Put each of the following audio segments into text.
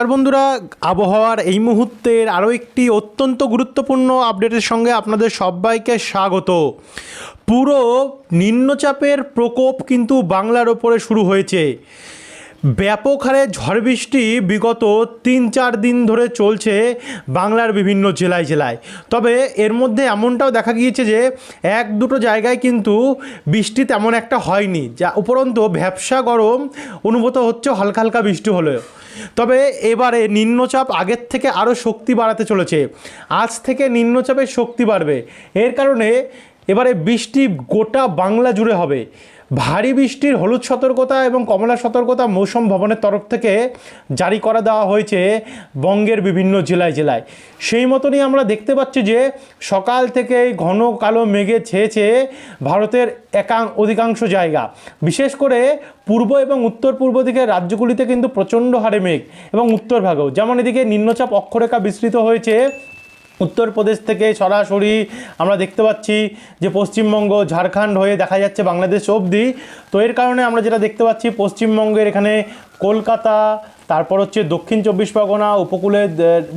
আর বন্ধুরা, আবহাওয়ার এই মুহূর্তের আরও একটি অত্যন্ত গুরুত্বপূর্ণ আপডেটের সঙ্গে আপনাদের সবাইকে স্বাগত। পুরো নিম্নচাপের প্রকোপ কিন্তু বাংলার ওপরে শুরু হয়েছে। ব্যাপক হারে ঝড় বৃষ্টি বিগত 3-4 দিন ধরে চলছে বাংলার বিভিন্ন জেলায়। তবে এর মধ্যে এমনটাও দেখা গিয়েছে যে 1-2 জায়গায় কিন্তু বৃষ্টি তেমন একটা হয়নি, যা উপরন্তু ভ্যাপসা গরম অনুভূত হচ্ছে হালকা হালকা বৃষ্টি হলেও। তবে এবারে নিম্নচাপ আগের থেকে আরও শক্তি বাড়াতে চলেছে। আজ থেকে নিম্নচাপের শক্তি বাড়বে। এর কারণে এবারে বৃষ্টি গোটা বাংলা জুড়ে হবে। ভারী বৃষ্টির হলুদ সতর্কতা এবং কমলা সতর্কতা মৌসুম ভবনের তরফ থেকে জারি করা দেওয়া হয়েছে বঙ্গের বিভিন্ন জেলায়। সেই মতনই আমরা দেখতে পাচ্ছি যে সকাল থেকে ঘন কালো মেঘে ছেয়েছে ভারতের অধিকাংশ জায়গা, বিশেষ করে পূর্ব এবং উত্তর পূর্ব দিকের রাজ্যগুলিতে কিন্তু প্রচণ্ড হারে মেঘ, এবং উত্তরভাগেও যেমন এদিকে নিম্নচাপ অক্ষরেখা বিস্তৃত হয়েছে উত্তরপ্রদেশ থেকে সরাসরি আমরা দেখতে পাচ্ছি যে পশ্চিমবঙ্গ, ঝাড়খণ্ড হয়ে দেখা যাচ্ছে বাংলাদেশ অবধি। তো এর কারণে আমরা যেটা দেখতে পাচ্ছি পশ্চিমবঙ্গের এখানে কলকাতা, তারপর হচ্ছে দক্ষিণ 24 পরগনা উপকূলের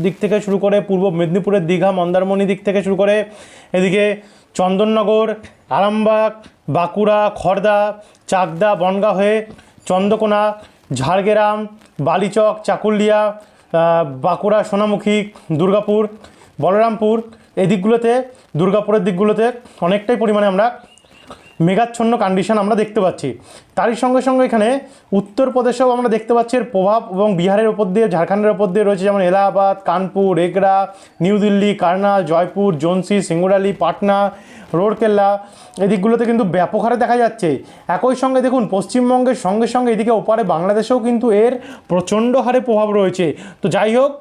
দিক থেকে শুরু করে পূর্ব মেদিনীপুরের দীঘা মন্দারমণি দিক থেকে শুরু করে এদিকে চন্দননগর, আরামবাগ, বাঁকুড়া, খড়দা, চাকদা, বনগাঁ হয়ে চন্দ্রকোনা, ঝাড়গ্রাম, বালিচক, চাকুলিয়া, বাঁকুড়া, সোনামুখী, দুর্গাপুর, বলরামপুর, এই দিকগুলোতে, দুর্গাপুরের দিকগুলোতে অনেকটাই পরিমাণে আমরা মেঘাচ্ছন্ন কন্ডিশন আমরা দেখতে পাচ্ছি। তারই সঙ্গে সঙ্গে এখানে উত্তরপ্রদেশেও আমরা দেখতে পাচ্ছি এর প্রভাব, এবং বিহারের ওপর দিয়ে, ঝাড়খণ্ডের ওপর দিয়ে রয়েছে যেমন এলাহাবাদ, কানপুর, এগরা, নিউ দিল্লি, কারনাল, জয়পুর, ঝাঁসি, সিঙ্গুরালি, পাটনা, রোরকেল্লা, এই দিকগুলোতে কিন্তু ব্যাপক হারে দেখা যাচ্ছে। একই সঙ্গে দেখুন পশ্চিমবঙ্গের সঙ্গে সঙ্গে এদিকে ওপারে বাংলাদেশেও কিন্তু এর প্রচণ্ড হারে প্রভাব রয়েছে। তো যাই হোক,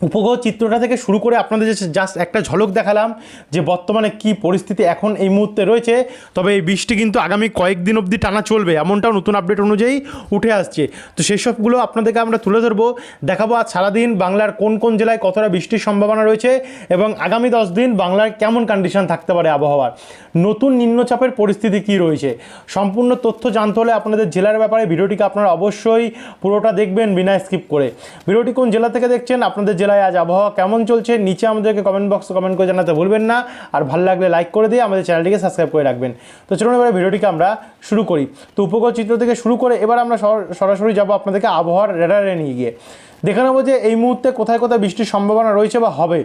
উপগ্রহ চিত্রটা থেকে শুরু করে আপনাদের জাস্ট একটা ঝলক দেখালাম যে বর্তমানে কি পরিস্থিতি এখন এই মুহূর্তে রয়েছে। তবে এই বৃষ্টি কিন্তু আগামী কয়েকদিন অবধি টানা চলবে, এমনটাও নতুন আপডেট অনুযায়ী উঠে আসছে। তো সেই সবগুলো আপনাদেরকে আমরা তুলে ধরবো, দেখাবো আজ সারাদিন বাংলার কোন কোন জেলায় কতটা বৃষ্টির সম্ভাবনা রয়েছে, এবং আগামী 10 দিন বাংলার কেমন কন্ডিশন থাকতে পারে আবহাওয়ার, নতুন নিম্নচাপের পরিস্থিতি কি রয়েছে। সম্পূর্ণ তথ্য জানতে হলে আপনাদের জেলার ব্যাপারে ভিডিওটিকে আপনারা অবশ্যই পুরোটা দেখবেন বিনা স্কিপ করে। ভিডিওটি কোন জেলা থেকে দেখছেন, আপনাদের জেলায় আজ আবহাওয়া কেমন চলছে, নিচে আমাদেরকে কমেন্ট বক্সে কমেন্ট করে জানাতে ভুলবেন না। আর ভালো লাগলে লাইক করে দিয়ে আমাদের চ্যানেলটিকে সাবস্ক্রাইব করে রাখবেন। তো চলুন এবারে ভিডিওটিকে আমরা শুরু করি। তো উপগ্রহ চিত্র থেকে শুরু করে এবার আমরা সরাসরি যাব আপনাদেরকে আবহাওয়ার রেডারে নিয়ে গিয়ে দেখে নেবো যে এই মুহূর্তে কোথায় কোথায় বৃষ্টির সম্ভাবনা রয়েছে বা হবে,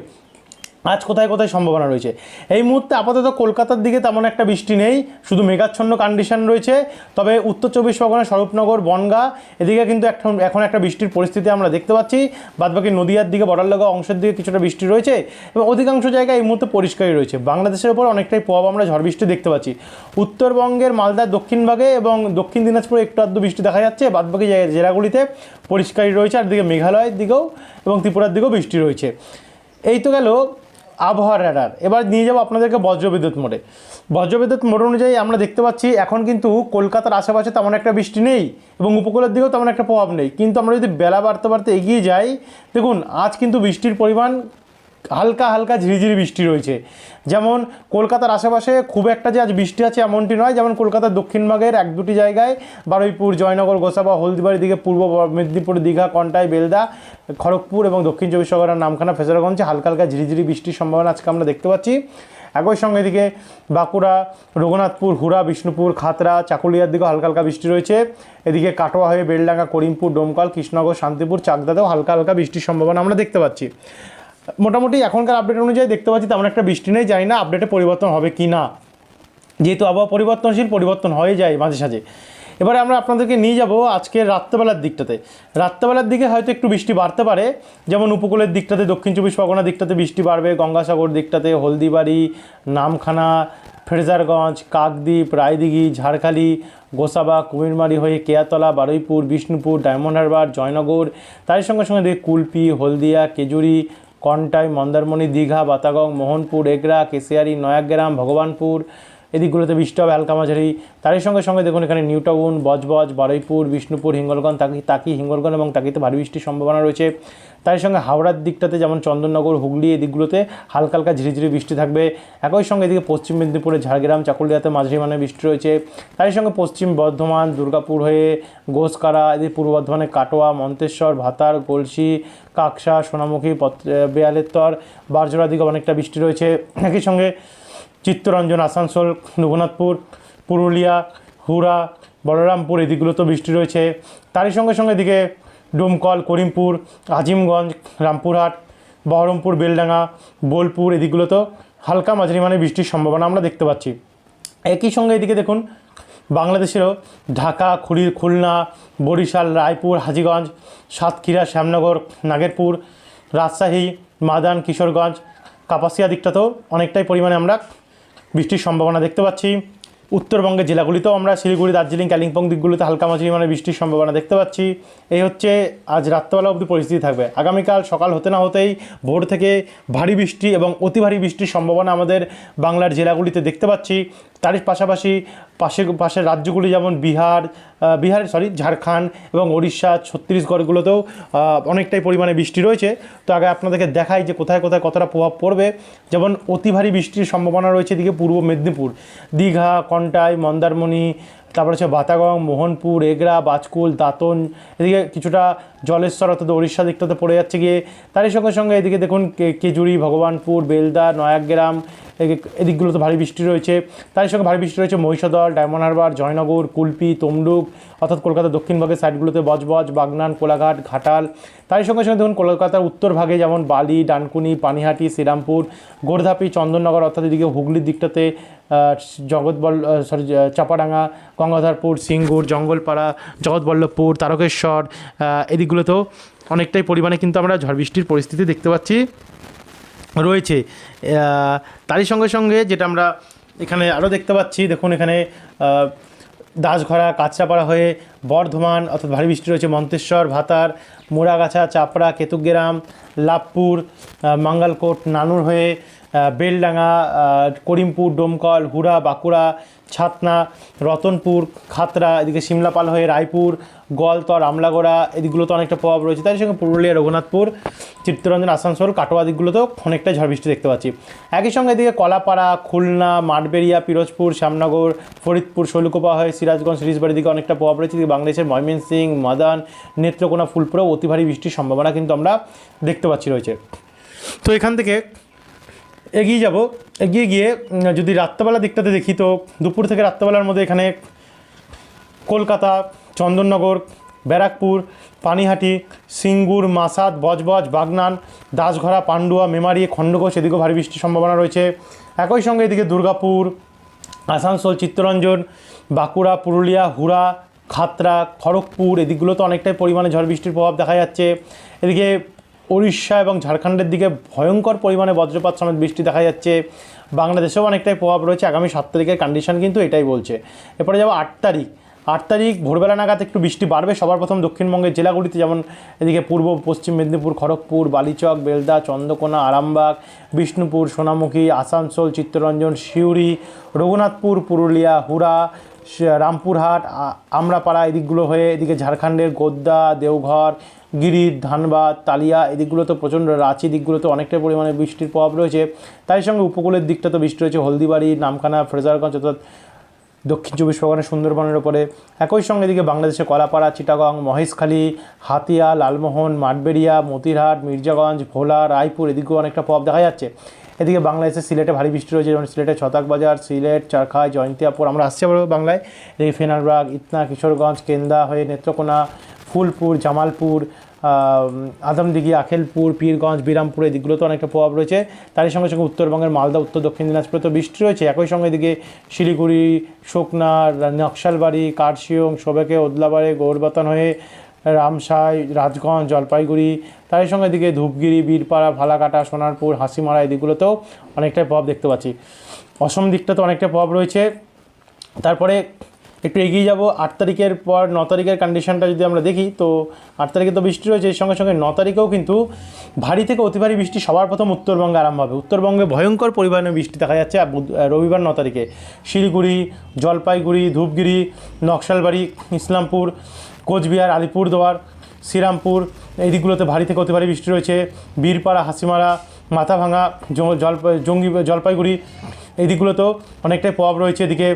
আজ কোথায় কোথায় সম্ভাবনা রয়েছে। এই মুহূর্তে আপাতত কলকাতার দিকে তেমন একটা বৃষ্টি নেই, শুধু মেঘাচ্ছন্ন কন্ডিশন রয়েছে। তবে উত্তর 24 পরগনা, স্বরূপনগর, বনগাঁ এদিকে কিন্তু এখন একটা বৃষ্টির পরিস্থিতি আমরা দেখতে পাচ্ছি। বাদবাকি নদিয়ার দিকে বর্ডার লাগা অংশের দিকে কিছুটা বৃষ্টি রয়েছে, এবং অধিকাংশ জায়গায় এই মুহূর্তে পরিষ্কারই রয়েছে। বাংলাদেশের উপর অনেকটাই প্রভাব আমরা ঝড় বৃষ্টি দেখতে পাচ্ছি। উত্তরবঙ্গের মালদার দক্ষিণ ভাগে এবং দক্ষিণ দিনাজপুরে একটু আধটু বৃষ্টি দেখা যাচ্ছে, বাদবাকি জেলাগুলিতে পরিষ্কারই রয়েছে। আর দিকে মেঘালয়ের দিকেও এবং ত্রিপুরার দিকেও বৃষ্টি রয়েছে। এই তো গেল আবহাওয়ার রেডার। এবার নিয়ে যাবো আপনাদেরকে বজ্রবিদ্যুৎ মোড়ে। বজ্রবিদ্যুৎ মোড় অনুযায়ী আমরা দেখতে পাচ্ছি এখন কিন্তু কলকাতার আশেপাশে তেমন একটা বৃষ্টি নেই, এবং উপকূলের দিকেও তেমন একটা প্রভাব নেই। কিন্তু আমরা যদি বেলা বাড়তে বাড়তে এগিয়ে যাই, দেখুন আজ কিন্তু বৃষ্টির পরিমাণ হালকা হালকা ঝিরিঝিরি বৃষ্টি রয়েছে। যেমন কলকাতার আশেপাশে খুব একটা যে আজ বৃষ্টি আছে এমনটি নয়, যেমন কলকাতার দক্ষিণভাগের 1-2টি জায়গায়, বারুইপুর, জয়নগর, গোসাবা, হলদিবাড়ির দিকে, পূর্ব মেদিনীপুর, দীঘা, কন্টাই, বেলদা, খড়গপুর এবং দক্ষিণ 24 পরগনার নামখানা, ফেজারগঞ্জে হালকা হালকা ঝিরিঝিরি বৃষ্টির সম্ভাবনা আজকে আমরা দেখতে পাচ্ছি। একই সঙ্গে এদিকে বাঁকুড়া, রঘুনাথপুর, হুড়া, বিষ্ণুপুর, খাতড়া, চাকুলিয়ার দিকেও হালকা হালকা বৃষ্টি রয়েছে। এদিকে কাটোয়া হয়ে বেলডাঙ্গা, করিমপুর, ডোমকল, কৃষ্ণনগর, শান্তিপুর, চাকদাতেও হালকা হালকা বৃষ্টির সম্ভাবনা আমরা দেখতে পাচ্ছি। মোটামুটি এখনকার আপডেট অনুযায়ী দেখতে পাচ্ছি তেমন একটা বৃষ্টি নেই। জানি না আপডেটে পরিবর্তন হবে কি না, যেহেতু আবহাওয়া পরিবর্তনশীল, পরিবর্তন হয়ে যায় মাঝে সাঝে। এবারে আমরা আপনাদেরকে নিয়ে যাব আজকের রাত্রেবেলার দিকটাতে। রাত্রেবেলার দিকে হয়তো একটু বৃষ্টি বাড়তে পারে, যেমন উপকূলের দিকটাতে, দক্ষিণ 24 পরগনা দিকটাতে বৃষ্টি বাড়বে, গঙ্গাসাগর দিকটাতে, হলদিবাড়ি, নামখানা, ফ্রেজারগঞ্জ, কাকদ্বীপ, রায়দিঘি, ঝাড়খালি, গোসাবা, কুমিরমারি হয়ে কেয়াতলা, বারুইপুর, বিষ্ণুপুর, ডায়মন্ড হারবার, জয়নগর, তার সঙ্গে সঙ্গে দেখি কুলপি, হলদিয়া, কেজুরি, কন্টাই, মন্দারমণি, দীঘা, বাতাগং, মোহনপুর, এগরা, কেশিয়ারি, নয়াগ্রাম, ভগবানপুর, এদিকগুলোতে বৃষ্টি হবে হালকা মাঝারি। তারই সঙ্গে সঙ্গে দেখুন এখানে নিউ টাউন, বজবজ, বারুইপুর, বিষ্ণুপুর, হিঙ্গলগঞ্জ, টাকি, হিঙ্গলগঞ্জ এবং টাকিতে ভারী বৃষ্টির সম্ভাবনা রয়েছে। তার সঙ্গে হাওড়ার দিকটাতে যেমন চন্দননগর, হুগলি এই দিকগুলোতে হালকা হালকা ঝিরিঝিরি বৃষ্টি থাকবে। একই সঙ্গে এদিকে পশ্চিম মেদিনীপুরে ঝাড়গ্রাম, চাকুলিয়াতে মাঝারি মানের বৃষ্টি রয়েছে। তারই সঙ্গে পশ্চিম বর্ধমান, দুর্গাপুর হয়ে ঘোষকারা, এদিকে পূর্ব বর্ধমানে কাটোয়া, মন্তেশ্বর, ভাতার, গলসি, কাকসা, সোনামুখী, বেয়ালেত্তর, বারজোড়ার দিকে অনেকটা বৃষ্টি রয়েছে। একই সঙ্গে চিত্তরঞ্জন, আসানসোল, রঘুনাথপুর, পুরুলিয়া, হুরা, বলরামপুর এই দিকগুলোতেও বৃষ্টি রয়েছে। তারই সঙ্গে সঙ্গে এদিকে ডোমকল, করিমপুর, আজিমগঞ্জ, রামপুরহাট, বহরমপুর, বেলডাঙ্গা, বোলপুর এদিকগুলোতেও হালকা মাঝারি মানের বৃষ্টির সম্ভাবনা আমরা দেখতে পাচ্ছি। একই সঙ্গে এদিকে দেখুন বাংলাদেশেরও ঢাকা, খুলনা, বরিশাল, রায়পুর, হাজীগঞ্জ, সাতক্ষীরা, শ্যামনগর, নাগেরপুর, রাজশাহী, মাদান, কিশোরগঞ্জ, কাপাসিয়া দিকটাতেও অনেকটাই পরিমাণে আমরা বৃষ্টির সম্ভাবনা দেখতে পাচ্ছি। উত্তরবঙ্গের জেলাগুলিতেও আমরা শিলিগুড়ি, দার্জিলিং, কালিম্পং দিকগুলোতে হালকা মাঝারি মানের বৃষ্টির সম্ভাবনা দেখতে পাচ্ছি। এই হচ্ছে আজ রাত্রেবেলা অবধি পরিস্থিতি থাকবে। আগামীকাল সকাল হতে না হতেই ভোর থেকে ভারী বৃষ্টি এবং অতি ভারী বৃষ্টির সম্ভাবনা আমাদের বাংলার জেলাগুলিতে দেখতে পাচ্ছি। তার পাশাপাশি পাশের রাজ্যগুলি যেমন ঝাড়খণ্ড এবং ওড়িশা, ছত্তিশগড়গুলোতেও অনেকটাই পরিমাণে বৃষ্টি রয়েছে। তো আগে আপনাদেরকে দেখাই যে কোথায় কোথায় কতটা প্রভাব পড়বে। যেমন অতি ভারী বৃষ্টির সম্ভাবনা রয়েছে এদিকে পূর্ব মেদিনীপুর, দীঘা, কন্টাই, মন্দারমণি, তারপর হচ্ছে বাতাগং, মোহনপুর, এগরা, বাজকুল, দাঁতন, এদিকে কিছুটা জলেশ্বর অর্থাৎ ওড়িশা দিকটাতে পড়ে যাচ্ছে গিয়ে। তারই সঙ্গে সঙ্গে এদিকে দেখুন কেজুরি, ভগবানপুর, বেলদা, নয়াগ্রাম এদিকগুলোতে ভারী বৃষ্টি রয়েছে। তারই সঙ্গে ভারী বৃষ্টি রয়েছে মহিষাদল, ডায়মন্ড হারবার, জয়নগর, কুলপি, তমলুক অর্থাৎ কলকাতার দক্ষিণ ভাগের সাইডগুলোতে বজবজ, বাগনান, কোলাঘাট, ঘাটাল। তারই সঙ্গে সঙ্গে দেখুন কলকাতার উত্তর ভাগে যেমন বালি, ডানকুনি, পানিহাটি, শ্রীরামপুর, গোর্ধাপি, চন্দননগর অর্থাৎ এদিকে হুগলির দিকটাতে চাপাডাঙ্গা, গঙ্গাধরপুর, সিঙ্গুর, জঙ্গলপাড়া, জগৎবল্লভপুর, তারকেশ্বর এদিকগুলোতেও অনেকটাই পরিমাণে কিন্তু আমরা ঝড় বৃষ্টির পরিস্থিতি দেখতে পাচ্ছি রয়েছে। তারই সঙ্গে সঙ্গে যেটা আমরা এখানে আরও দেখতে পাচ্ছি, দেখুন এখানে দাসঘরা, কাঁচরাপাড়া হয়ে বর্ধমান অর্থাৎ ভারী বৃষ্টি রয়েছে। মন্তেশ্বর, ভাতার, মোড়াগাছা, চাপড়া, কেতুগ্রাম, লাভপুর, মাঙ্গালকোট, নানুর হয়ে বেলডাঙ্গা, করিমপুর, ডোমকল, হুরা, বাঁকুড়া, ছাতনা, রতনপুর, খাতড়া, এদিকে সিমলাপাল হয়ে রায়পুর, গোয়ালতর, আমলাগোড়া এদিকগুলোতে অনেকটা প্রভাব রয়েছে। তার সঙ্গে পুরুলিয়া, রঘুনাথপুর, চিত্তরঞ্জন, আসানসোল, কাটোয়া দিকগুলোতেও অনেকটাই ঝড় বৃষ্টি দেখতে পাচ্ছি। একই সঙ্গে এদিকে কলাপাড়া, খুলনা, মাঠবেড়িয়া, পিরোজপুর, শ্যামনগর, ফরিদপুর, শৈলকুপা হয়ে সিরাজগঞ্জ, সিরিজবাড়ির দিকে অনেকটা প্রভাব রয়েছে। বাংলাদেশের ময়মনসিংহ, মাদান, নেত্রকোনা, ফুলপুরেও অতি ভারী বৃষ্টির সম্ভাবনা কিন্তু আমরা দেখতে পাচ্ছি রয়েছে। তো এখান থেকে এগিয়ে গিয়ে যদি রাত্রেবেলা দিকটাতে দেখি, তো দুপুর থেকে রাত্রেবেলার মধ্যে এখানে কলকাতা, চন্দননগর, ব্যারাকপুর, পানিহাটি, সিঙ্গুর, মাসাদ, বজবজ, বাগনান, দাসঘরা, পান্ডুয়া, মেমারি, খণ্ডঘোষ এদিকেও ভারী বৃষ্টির সম্ভাবনা রয়েছে। একই সঙ্গে এদিকে দুর্গাপুর, আসানসোল, চিত্তরঞ্জন, বাঁকুড়া, পুরুলিয়া, হুরা, খাতড়া, খড়গপুর এদিকগুলোতে অনেকটাই পরিমাণে ঝড় বৃষ্টির প্রভাব দেখা যাচ্ছে। এদিকে উড়িষ্যা এবং ঝাড়খণ্ডের দিকে ভয়ঙ্কর পরিমাণে বজ্রপাত সমেত বৃষ্টি দেখা যাচ্ছে। বাংলাদেশেও অনেকটাই প্রভাব রয়েছে। আগামী 7 তারিখের কন্ডিশন কিন্তু এটাই বলছে। এরপরে যাবো 8 তারিখ ভোরবেলা নাগাদ একটু বৃষ্টি বাড়বে। সবার প্রথম দক্ষিণবঙ্গের জেলাগুলিতে যেমন এদিকে পূর্ব পশ্চিম মেদিনীপুর, খড়গপুর, বালিচক, বেলদা, চন্দ্রকোনা, আরামবাগ, বিষ্ণুপুর, সোনামুখী, আসানসোল, চিত্তরঞ্জন, সিউড়ি, রঘুনাথপুর, পুরুলিয়া, হুরা, রামপুরহাট, আমরাপাড়া এদিকগুলো হয়ে এদিকে ঝাড়খণ্ডের গোদ্দা, দেওঘর, গিরিধ, ধানবাদ, তালিয়া এদিকগুলোতে প্রচণ্ড, রাঁচি দিকগুলোতে অনেকটাই পরিমাণে বৃষ্টির প্রভাব রয়েছে। তাই সঙ্গে উপকূলের দিকটা তো বৃষ্টি রয়েছে হলদিবাড়ি, নামখানা, ফ্রেজারগঞ্জ অর্থাৎ দক্ষিণ 24 পরগনা, সুন্দরবনের ওপরে। একই সঙ্গে এদিকে বাংলাদেশে কলাপাড়া, চিটাগং, মহেশখালী, হাতিয়া, লালমোহন, মাঠবেড়িয়া, মতিরহাট, মির্জাগঞ্জ, ভোলা, রায়পুর এদিকেও অনেকটা প্রভাব দেখা যাচ্ছে। এদিকে বাংলাদেশের সিলেটে ভারী বৃষ্টি রয়েছে, যেমন সিলেটে ছতাকবাজার, সিলেট, চারখাই, জয়ন্তিয়াপুর, আমরা আসছি আবার বাংলায়। এদিকে ফেনারবাগ, ইতনা, কিশোরগঞ্জ, কেন্দা হয়ে নেত্রকোনা, ফুলপুর, জামালপুর, আদমদিঘি, আখেলপুর, পীরগঞ্জ, বিরামপুর এদিকগুলোতে অনেকটা প্রভাব রয়েছে। তারই সঙ্গে সঙ্গে উত্তরবঙ্গের মালদা, উত্তর দক্ষিণ দিনাজপুরে তো বৃষ্টি রয়েছে। একই সঙ্গে এদিকে শিলিগুড়ি, শুকনা, নকশালবাড়ি, কার্শিয়ং, সোবেকে, ওদলাবাড়ি, গৌরবাতান হয়ে রামসাই, রাজগঞ্জ, জলপাইগুড়ি, তারই সঙ্গে এদিকে ধূপগিরি, বীরপাড়া, ফালাকাটা, সোনারপুর, হাসিমারা এদিকগুলোতেও অনেকটাই প্রভাব দেখতে পাচ্ছি। অসম দিকটাতে অনেকটা প্রভাব রয়েছে। তারপরে একটু এগিয়ে যাব 8 তারিখের পর 9 তারিখের কন্ডিশনটা যদি আমরা দেখি, তো 8 তারিখে তো বৃষ্টি রয়েছে, এর সঙ্গে সঙ্গে 9 তারিখেও কিন্তু ভারী থেকে অতি ভারী বৃষ্টি সবার প্রথম উত্তরবঙ্গে আরম্ভ হবে। উত্তরবঙ্গে ভয়ঙ্কর পরিমাণে বৃষ্টি দেখা যাচ্ছে রবিবার 9 তারিখে। শিলিগুড়ি, জলপাইগুড়ি, ধূপগুড়ি, নকশালবাড়ি, ইসলামপুর, কোচবিহার, আলিপুরদুয়ার, শ্রীরামপুর এই দিকগুলোতে ভারী থেকে অতি ভারী বৃষ্টি রয়েছে। বীরপাড়া, হাসিমারা, মাথাভাঙা, জলপাইগুড়ি এই দিকগুলোতেও অনেকটাই প্রভাব রয়েছে। এদিকে